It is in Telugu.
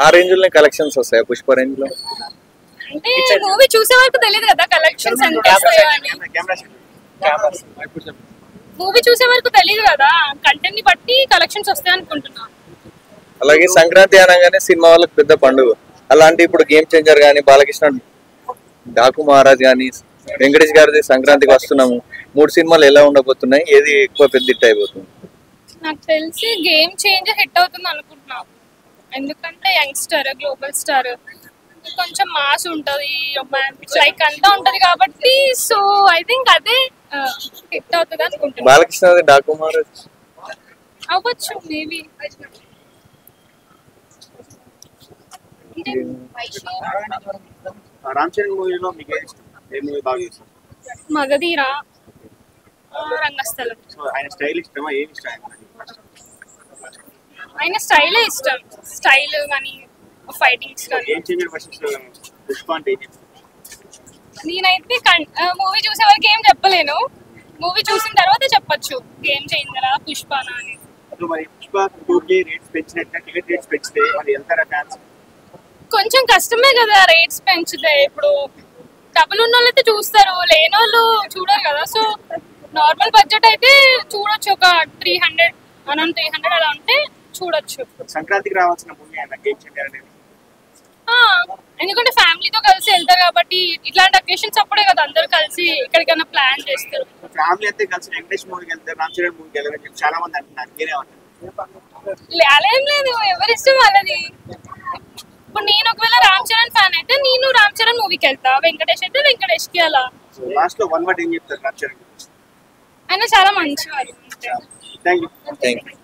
ఆ రేంజ్ లో కలెక్షన్స్ వస్తాయి పుష్ప రేంజ్ లో. అంటే మూవీ చూసే వరకు తెలియదు కదా కలెక్షన్స్ ఎంత వస్తాయో అని. మూవీ చూసే వరకు తెలియదు కదా, కంటెంట్ ని బట్టి కలెక్షన్స్ వస్తాయి అనుకుంటున్నా. అలాగే సంక్రాంతి అనగానే సినిమా వాళ్ళకి పెద్ద పండుగ. అలాంటి ఇప్పుడు గేమ్ చేంజర్ గానీ, బాలకృష్ణ డాకు మహారాజ్ గానీ, వెంకటేష్ గారిది సంక్రాంతికి వస్తున్నాము, 3 సినిమాలు ఎలా ఉండబోతున్నాయి? ఏది ఎక్కువ పెద్ద హిట్ అయిపోతుంది? నాకు తెలిసి గేమ్ చేంజర్ హిట్ అవుతుంది అనుకుంటున్నా. ఎందుకంటే యంగ్స్టర్, గ్లోబల్ స్టార్, కొంచెం మాస్ ఉంటది, లైక్ అంతా ఉంటది కాబట్టి, సో ఐ థింక్ అదే హిట్ అవుతుంది అనుకుంటున్నా. బాలకృష్ణ డాకు మహారాజ్ అవ్వచ్చు మేబీ. రామ్ చరణ్ మూవీలో మీకు ఏ మూవీ బాగా ఇష్టం? మగధీర, రంగస్థలం. ఆయన స్టైల్ ఇష్టమా, ఏమి ఇష్టం? ఆయన స్టైలే ఇష్టం, స్టైల్ కానీ ఫైటింగ్స్ కానీ. ఏం చేంజర్ వర్సెస్ పుష్ప అంటే ఏం చెప్తారు? నేనైతే మూవీ చూసే వరకు ఏం చెప్పలేను, మూవీ చూసిన తర్వాత చెప్పొచ్చు గేమ్ చేంజరా పుష్పనా అని. మరి పుష్ప 2కి రేట్స్ పెంచినట్టు, టికెట్ రేట్స్ పెంచితే మరి వెళ్తారా ఫ్యాన్స్? కొంచెం కష్టమే కదా రేట్స్ పెంచితే. ఇప్పుడు డబ్బులు ఉన్న వాళ్ళు అయితే చూస్తారు, లేని వాళ్ళు చూడరు కదా. సో నార్మల్ బడ్జెట్ అయితే చూడొచ్చు, ఒక 300 అలా ఉంటే చూడొచ్చు. సంక్రాంతికి రావాల్సిన మూవీ అన్న గేమ్ చేంజర్ అనేది. ఎందుకంటే ఫ్యామిలీతో కలిసి వెళ్తారు కాబట్టి, ఇట్లాంటి అకేషన్స్ అప్పుడే కదా అందరూ కలిసి ఎక్కడికైనా ప్లాన్ చేస్తారు. ఫ్యామిలీ అయితే కలిసి వెంకటేష్ మూవీకి వెళ్తారు, రామ్ చరణ్ మూవీకి వెళ్ళారని చెప్పి చాలా మంది అంటున్నారు, మీరేమంటారు? అలా ఏం లేదు, ఎవరి ఇష్టం వాళ్ళది. ఇప్పుడు నేను ఒకవేళ రామ్ చరణ్ ఫ్యాన్ అయితే నేను రామ్ చరణ్ మూవీకి వెళ్తా, వెంకటేష్ అయితే వెంకటేష్ కి. అలా లాస్ట్ లో 1 వర్డ్ ఏం చెప్తారు రామ్ చరణ్? ఆయన చాలా మంచివారు. Thank you.